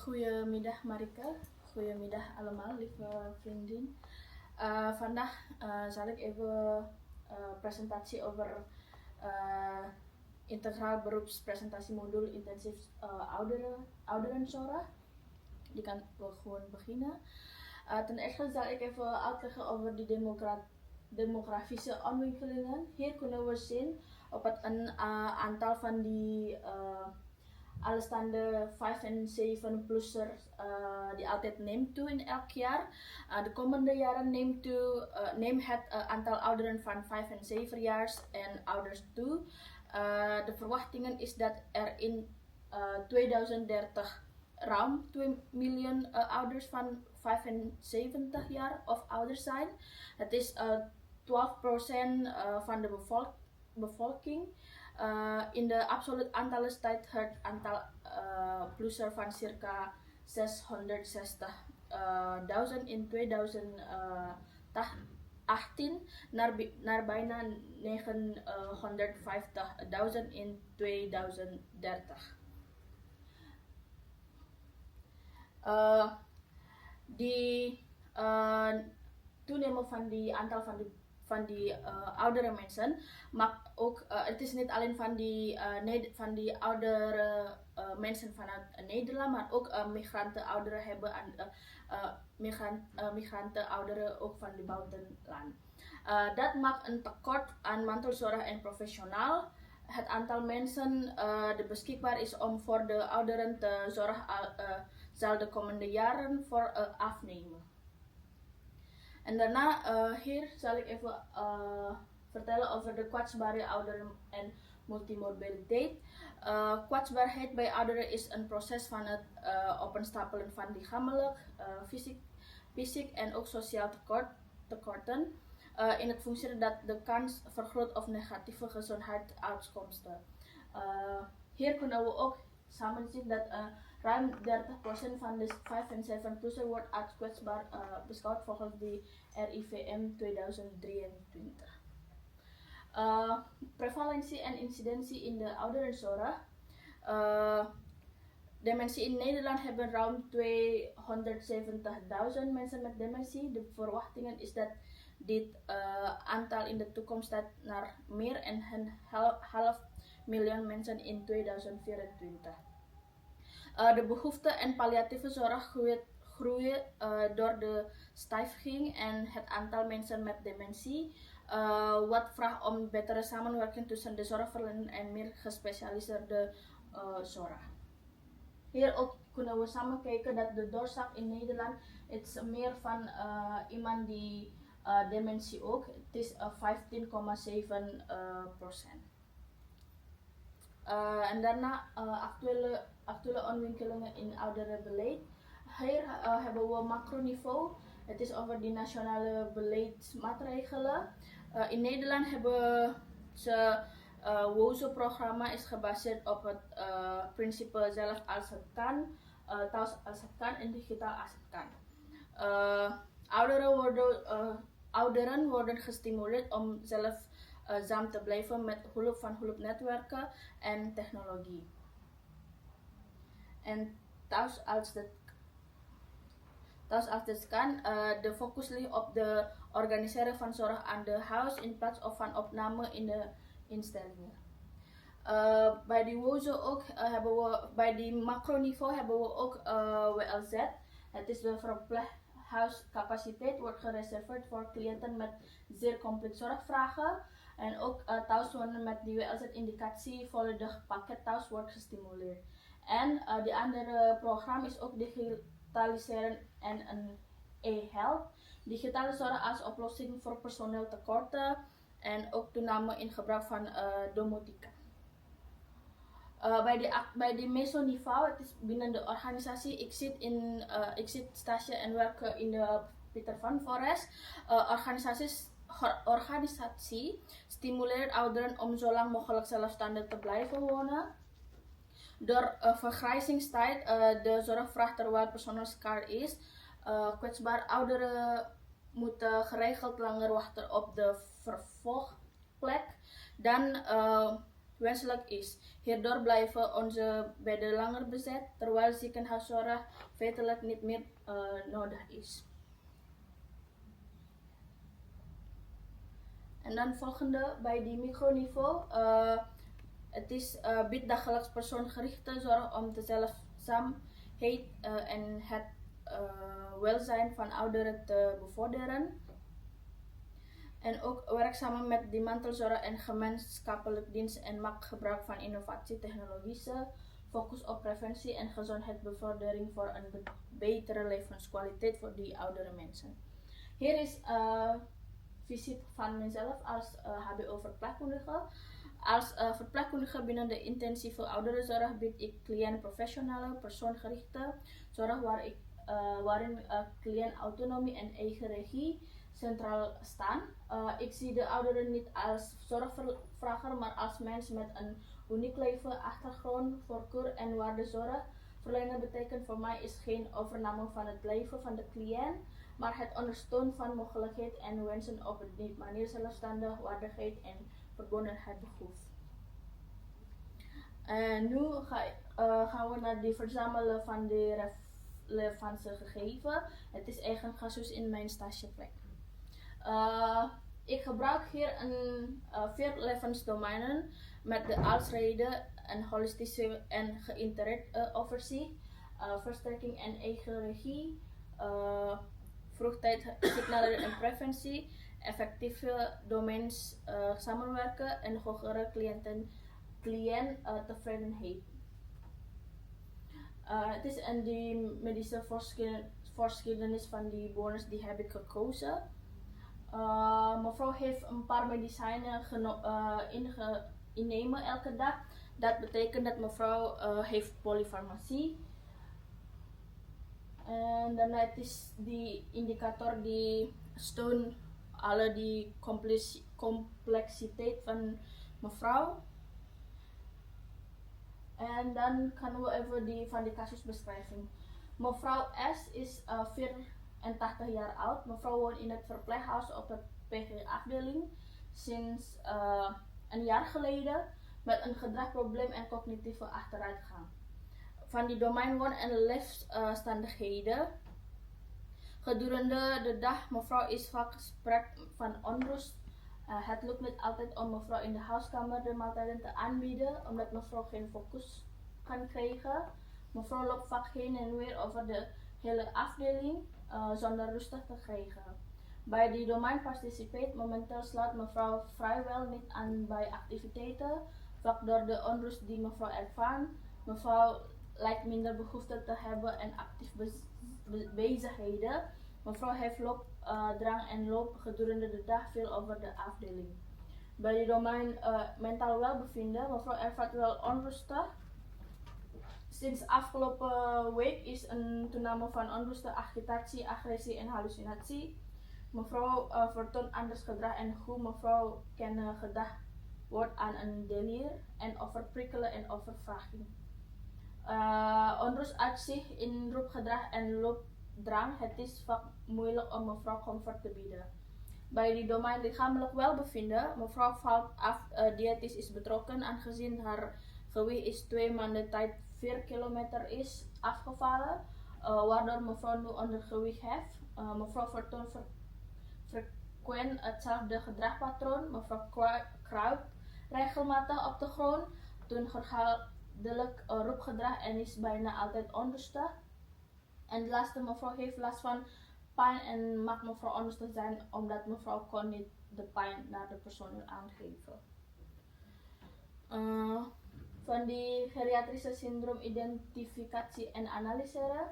Goedemiddag Marika, goedemiddag allemaal, lieve vriendin. Vandaag zal ik even presentatie over integraal beroepspresentatiemodul intensief ouderenzorg. Die kan we gewoon beginnen. Ten eerste zal ik even uitleggen over die demografische ontwikkelingen. Hier kunnen we zien op het aantal van die allestaande 5 en 7-plussers die altijd neemt toe in elk jaar. De komende jaren neemt het aantal ouderen van 5 en 7 jaar en ouders toe. De verwachtingen is dat er in 2030 ruim 2 miljoen ouders van 75 jaar of ouder zijn. Het is 12% van de bevolking. In de absolute aantalstijd het aantal plusser van circa 660.000 in 2018 naar bijna 950.000 in 2030. Die toenemen van die aantal van die oudere mensen maakt ook, het is niet alleen van die oudere mensen vanuit Nederland, maar ook migranten ouderen hebben migranten ouderen ook van het buitenland. Dat maakt een tekort aan mantelzorg en professional. Het aantal mensen dat beschikbaar is om voor de ouderen te zorgen zal de komende jaren afnemen. En daarna hier zal ik even vertellen over de kwetsbare ouderen en multimorbiditeit. Kwetsbaarheid bij ouderen is een proces van het opeenstapelen van lichamelijk, fysiek en ook sociaal tekorten. In het functie dat de kans vergroot op negatieve gezondheidsuitkomsten. Hier kunnen we ook samen zien dat ruim 30% van de 5 en 7-plusser wordt als kwetsbaar beschouwd volgens de RIVM 2023. Prevalentie en incidentie in de ouderenzorg. Dementie in Nederland hebben ruim 270.000 mensen met dementie. De verwachtingen is dat dit aantal in de toekomst staat naar meer dan een half miljoen mensen in 2024. De behoefte aan palliatieve zorg groeien door de stijging en het aantal mensen met dementie, wat vraagt om betere samenwerking tussen de zorgverlener en meer gespecialiseerde zorg. Hier ook kunnen we samen kijken dat de doorzaak in Nederland is meer van iemand die dementie ook. Het is 15,7%. En daarna actuele ontwikkelingen in ouderenbeleid. Hier hebben we macroniveau. Het is over die nationale beleidsmaatregelen. In Nederland hebben ze WOZO-programma is gebaseerd op het principe zelf als het kan, thuis als het kan en digitaal als het kan. Ouderen worden gestimuleerd om zelfzaam te blijven met hulp van hulpnetwerken en technologie. En thuis als dit kan, de focus ligt op de organiseren van zorg aan de huis in plaats van opname in de instellingen. Bij die WOZO ook bij die macroniveau hebben we ook WLZ. Het is de verpleeghuiscapaciteit wordt gereserveerd voor cliënten met zeer complexe zorgvragen. En ook thuiswonen met die WLZ-indicatie volledig pakket thuis wordt gestimuleerd. En die andere programma is ook digitaliseren en een e-health. Digitale zorg als oplossing voor personeeltekorten en ook toename in gebruik van domotica. Bij die mesoniveau, het is binnen de organisatie, ik zit stage en werk in de Pieter van Forest. Organisatie stimuleert ouderen om zo lang mogelijk zelfstandig te blijven wonen. Door vergrijzingstijd, de zorgvraag terwijl personeel schaars is, kwetsbaar ouderen moeten geregeld langer wachten op de vervolgplek dan wenselijk is. Hierdoor blijven onze bedden langer bezet, terwijl ziekenhuiszorg feitelijk niet meer nodig is. En dan volgende, bij die microniveau. Het is biedt dagelijks persoonsgerichte zorg om de zelfzaamheid en het welzijn van ouderen te bevorderen. En ook werkt samen met die mantelzorg en gemeenschappelijk dienst en maakt gebruik van innovatie, technologische focus op preventie en gezondheidsbevordering voor een betere levenskwaliteit voor die oudere mensen. Hier is visie van mezelf als HBO-verpleegkundige. Als verpleegkundige binnen de intensieve ouderenzorg bied ik cliënt professionele, persoonsgerichte zorg waarin cliënt autonomie en eigen regie centraal staan. Ik zie de ouderen niet als zorgvrager, maar als mens met een uniek leven, achtergrond, voorkeur en waardezorg. Verlenen betekent voor mij is geen overname van het leven van de cliënt, maar het ondersteunen van mogelijkheden en wensen op een manier zelfstandig, waardigheid en verbondenheid behoeft. En nu gaan we naar die verzamelen van de relevante gegevens. Het is eigenlijk casus in mijn stageplek. Ik gebruik hier 4 levensdomeinen met de als-reden, een holistische en geïntegreerd overzicht, versterking en eigen regie, vroegtijdig signaleren en preventie, effectieve domeins samenwerken en hogere cliënttevredenheid. Het is in die medische geschiedenis van die bewoners die heb ik gekozen. Mevrouw heeft een paar medicijnen innemen elke dag. Dat betekent dat mevrouw heeft polyfarmacie. En dan het is die indicator die steunt alle die complexiteit van mevrouw. En dan gaan we even die van de casusbeschrijving. Mevrouw S is 84 jaar oud. Mevrouw woont in het verpleeghuis op de PG-afdeling sinds een jaar geleden met een gedragsprobleem en cognitieve achteruitgang. Van die domein woon en leefomstandigheden. Gedurende de dag, mevrouw is vaak gesprek van onrust. Het lukt niet altijd om mevrouw in de huiskamer de maaltijden te aanbieden, omdat mevrouw geen focus kan krijgen. Mevrouw loopt vaak heen en weer over de hele afdeling zonder rustig te krijgen. Bij die domein participeert momenteel sluit mevrouw vrijwel niet aan bij activiteiten, vaak door de onrust die mevrouw ervaart. Mevrouw lijkt minder behoefte te hebben en actief bezigheden. Mevrouw heeft loopdrang en loopt gedurende de dag veel over de afdeling. Bij de domein mentaal welbevinden, mevrouw ervaart wel onrustig. Sinds afgelopen week is een toename van onrust, agitatie, agressie en hallucinatie. Mevrouw vertoont anders gedrag en hoe mevrouw gedacht wordt aan een delier en overprikkelen en overvraging. Onrust uit zich in roepgedrag en loopdrang. Het is vaak moeilijk om mevrouw comfort te bieden. Bij die domein lichamelijk welbevinden, mevrouw valt af, diëtisch is betrokken aangezien haar gewicht is 2 maanden tijd 4 kilometer is afgevallen, waardoor mevrouw nu ondergewicht heeft. Mevrouw vertoont frequent hetzelfde gedragspatroon. Mevrouw kruipt regelmatig op de grond, doet herhaaldelijk roepgedrag en is bijna altijd onrustig. En de laatste, mevrouw heeft last van pijn en mag mevrouw onrustig zijn omdat mevrouw kon niet de pijn naar de persoon aangeven. Van die geriatrische syndroom identificatie en analyseren.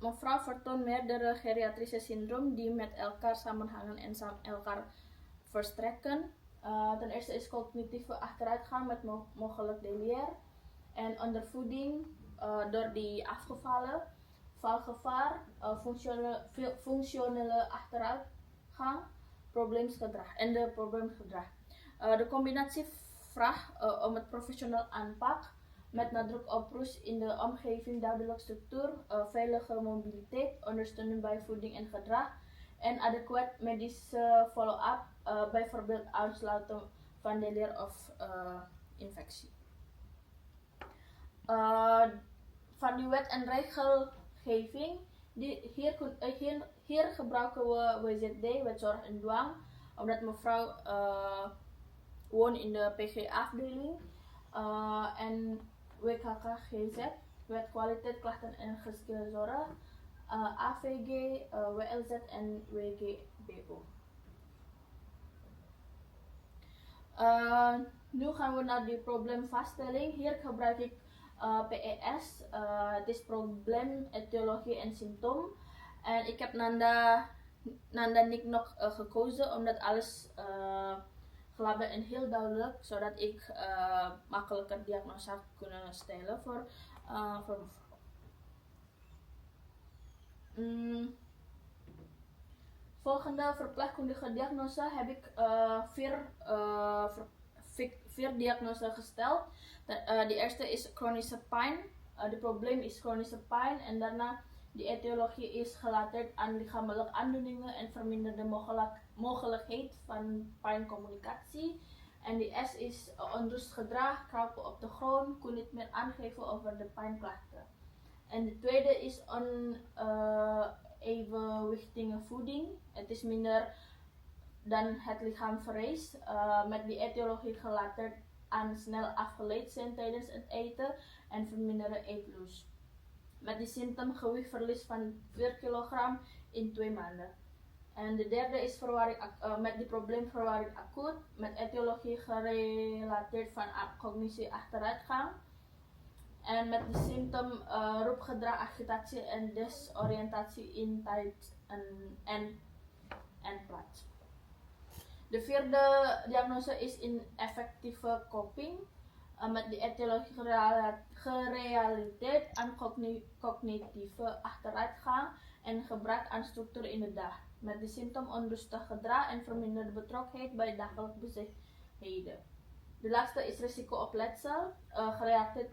Mevrouw vertoont meerdere geriatrische syndroom die met elkaar samenhangen en elkaar verstrekken. Ten eerste is cognitieve achteruitgang met mogelijk delier en ondervoeding door die afgevallen, valgevaar, functionele achteruitgang, probleemgedrag en de probleemgedrag. De combinatie vraagt om het professioneel aanpak met nadruk op rust in de omgeving, duidelijke structuur, veilige mobiliteit, ondersteuning bij voeding en gedrag en adequaat medische follow-up, bijvoorbeeld uitsluiten van de leer of infectie. Van die wet en regelgeving, hier gebruiken we WZD, wet zorg en dwang, omdat mevrouw woont in de PG-afdeling, en WKKGZ, wet kwaliteit klachten en geschikte zorg, AVG, WLZ en WGBO. Nu gaan we naar de probleemvaststelling. Hier gebruik ik PES, het is probleem, etiologie en symptoom. En ik heb Nanda Nick nog gekozen, omdat alles gelabeld en heel duidelijk, zodat ik makkelijker diagnose had kunnen stellen voor mevrouw. Volgende verpleegkundige diagnose heb ik vier diagnoses gesteld. De eerste is chronische pijn. De probleem is chronische pijn en daarna de etiologie is gerelateerd aan lichamelijke aandoeningen en verminderde mogelijkheid van pijncommunicatie. En de S is onrustig gedrag, kruipen op de grond, kon niet meer aangeven over de pijnklachten. En de tweede is onevenwichtige voeding. Het is minder dan het lichaam vereist, met die etiologie gerelateerd aan snel afgeleid zijn tijdens het eten en verminderde eetlust. Met die symptoom gewichtverlies van 4 kilogram in 2 maanden. En de derde is met die probleemverwarring acuut, met etiologie gerelateerd van cognitie achteruitgang. En met de symptoom roepgedrag, agitatie en desoriëntatie in tijd en plaats. De vierde diagnose is ineffectieve coping, met de etiologie gerelateerd aan cognitieve achteruitgang en gebrek aan structuur in de dag. Met de symptoom onrustig gedrag en verminderde betrokkenheid bij dagelijkse bezigheden. De laatste is risico op letsel, gerelateerd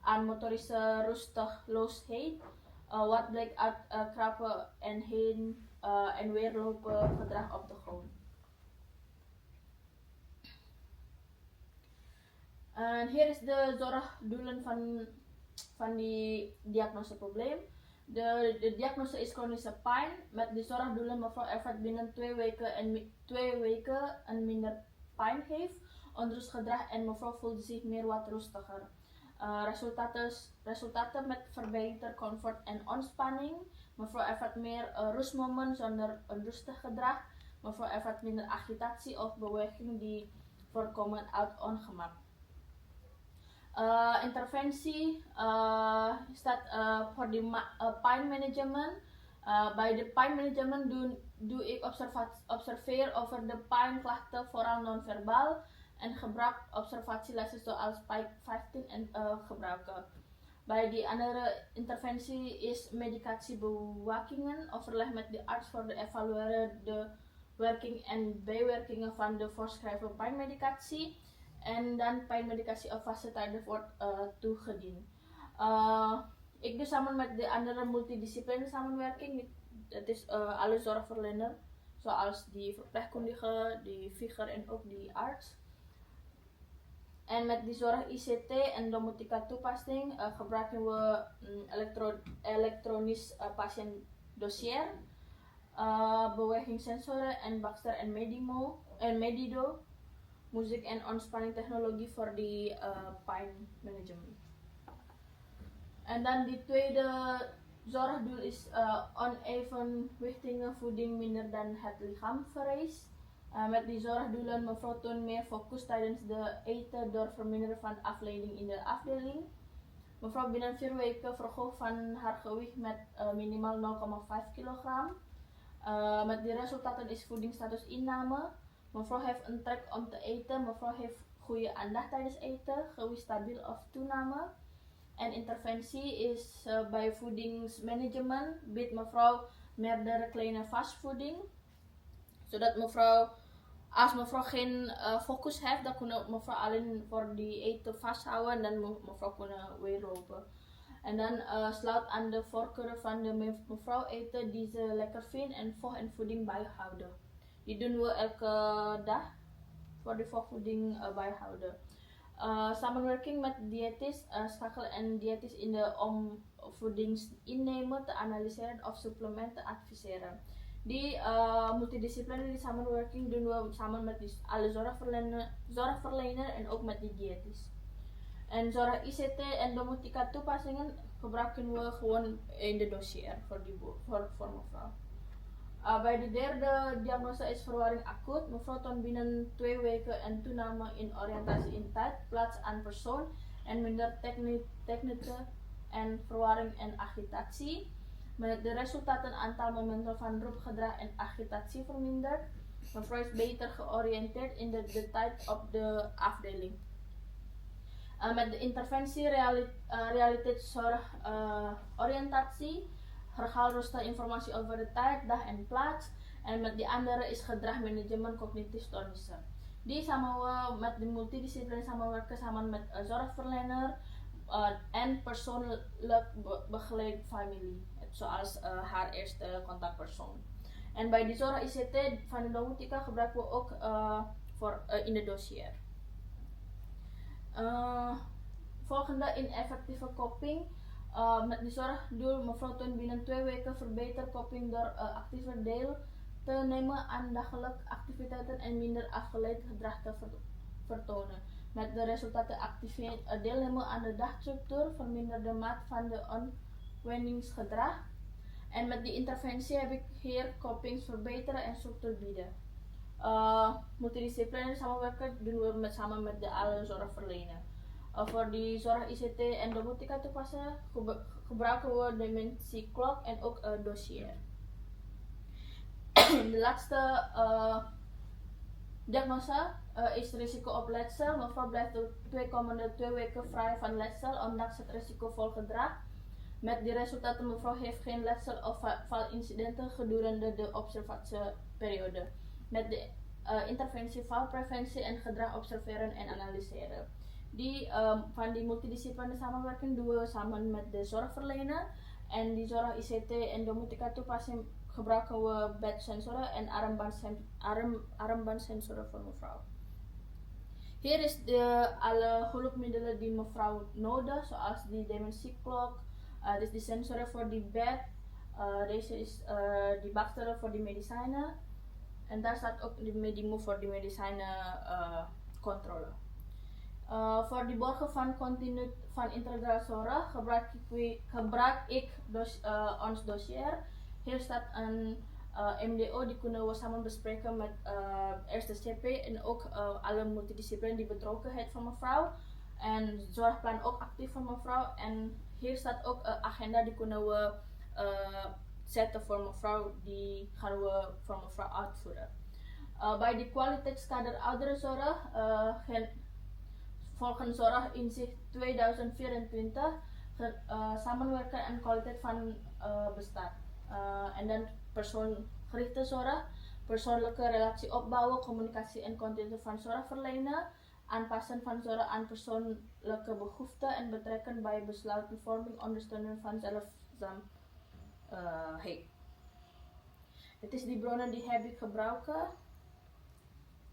aan motorische rusteloosheid, wat blijkt uit krappen en heen en weer lopen gedrag op de grond. En hier is de zorgdoelen van die diagnoseprobleem. De diagnose is chronische pijn. Met de zorgdoelen mevrouw ervaart binnen 2 weken een minder pijn heeft, onrustig gedrag en mevrouw voelt zich meer wat rustiger. Resultaten met verbeterd comfort en ontspanning. Mevrouw ervaart meer rustmomenten zonder onrustig gedrag. Mevrouw ervaart minder agitatie of beweging die voorkomen uit ongemak. Interventie staat voor de pijnmanagement. Bij de pijnmanagement doe ik observeer over de pijnklachten, vooral non-verbaal, en gebruik observatielessen zoals PIKE 15 gebruiken. Bij die andere interventie is medicatiebewakingen, overleg met de arts voor de evalueren de werking en bijwerkingen van de voorschrijven pijnmedicatie. En dan pijnmedicatie op vaste tijden wordt toegediend. Ik doe samen met de andere multidisciplinaire samenwerking. Het is alle zorgverleners, zoals die verpleegkundige, die figuur en ook die arts. En met die zorg ICT en domotica toepassing gebruiken we elektronisch patiëntdossier, bewegingssensoren en Baxter en Medido, muziek en ontspanning technologie voor die pijnmanagement. En dan die tweede zorgdoel is onevenwichtige voeding minder dan het lichaam vereist. Met die zorgdoelen mevrouw toont meer focus tijdens de eten door verminderen van afleiding in de afdeling. Mevrouw binnen 4 weken verhoogt van haar gewicht met minimaal 0,5 kilogram. Met die resultaten is voedingsstatus inname. Mevrouw heeft een trek om te eten. Mevrouw heeft goede aandacht tijdens eten. Gewicht stabiel of toename. En interventie is bij voedingsmanagement biedt mevrouw meerdere kleine vastvoeding. Zodat mevrouw, als mevrouw geen focus heeft, dan kunnen mevrouw alleen voor die eten vasthouden en dan mevrouw kunnen weer lopen. En dan sluit aan de voorkeuren van de mevrouw eten die ze lekker vindt en vocht en voeding bijhouden. Die doen we elke dag voor de voorvoeding bijhouden. Samenwerking met diëtist, schakel en diëtist in de omvoedingsinnemen te analyseren of supplementen te adviseren. Die multidisciplinaire samenwerking doen we samen met alle zorgverlener en ook met die diëtist. En zorg ICT en domotica toepassingen gebruiken we gewoon in de dossier voor mevrouw. Bij de derde diagnose is verwarring acuut. Mevrouw toont binnen 2 weken een toename in oriëntatie in tijd, plaats en persoon en minder technische en verwarring en agitatie. Met de resultaten aantal momenten van roepgedrag en agitatie verminderd. Mevrouw is beter georiënteerd in de tijd op de afdeling. Met de interventie realiteitszorg oriëntatie, herhaalroster informatie over de tijd, dag en plaats. En met die andere is gedragmanagement cognitief stoornissen. Die samen we met de multidisciplinaire samenwerken samen met zorgverlener en persoonlijk begeleid familie, zoals haar eerste contactpersoon. En bij die zorg ICT van de domotica gebruiken we ook in de dossier. Volgende ineffectieve coping. Met die zorgdoel mevrouw toont binnen 2 weken verbeterd coping door actiever deel te nemen aan dagelijkse activiteiten en minder afgeleid gedrag te vertonen. Met de resultaten deelnemen aan de dagstructuur vermindert de maat van de ontwenningsgedrag. En met die interventie heb ik hier copings verbeteren en structuur bieden. Multidisciplinaire samenwerken doen we samen met de alle zorgverlener. Voor die zorg ICT en domotica toepassen gebruiken we dementieklok en ook dossier. De laatste diagnose is risico op letsel. Mevrouw blijft de komende 2 weken vrij van letsel, ondanks het risicovol gedrag. Met die resultaten mevrouw heeft geen letsel of valincidenten gedurende de observatieperiode. Met de interventie valpreventie en gedrag observeren en analyseren. Van die multidisciplinaire samenwerking doen we samen met de zorgverlener. En die zorg ICT en domotica toepassing gebruiken we bedsensoren en armbandsensoren voor mevrouw. Hier is alle hulpmiddelen die mevrouw nodig, zoals die dementieklok, dus die sensoren voor die bed, deze is die bakstellen voor die medicijnen. En daar staat ook de Medimo voor die medicijnen controle. Voor die borgen van continu van integrale zorg gebruik ik ons dossier. Hier staat een MDO, die kunnen we samen bespreken met eerste CP en ook alle multidisciplinaire die betrokkenheid van mevrouw. En zorgplan ook actief van mevrouw. En hier staat ook een agenda, die kunnen we zetten voor mevrouw, die gaan we voor mevrouw uitvoeren. Bij de kwaliteitskader ouderenzorg volgens Zorg Inzicht 2024 samenwerken en kwaliteit van bestaat. En dan persoonsgerichte zorg, persoonlijke relatie opbouwen, communicatie en continuïteit van zorg verlenen, aanpassen van zorg aan persoonlijke behoeften en betrekken bij besluitvorming, ondersteunen van zelfzaamheid. Het is die bronnen die heb ik gebruiken.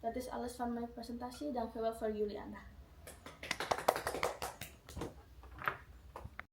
Dat is alles van mijn presentatie. Dankjewel voor jullie aandacht.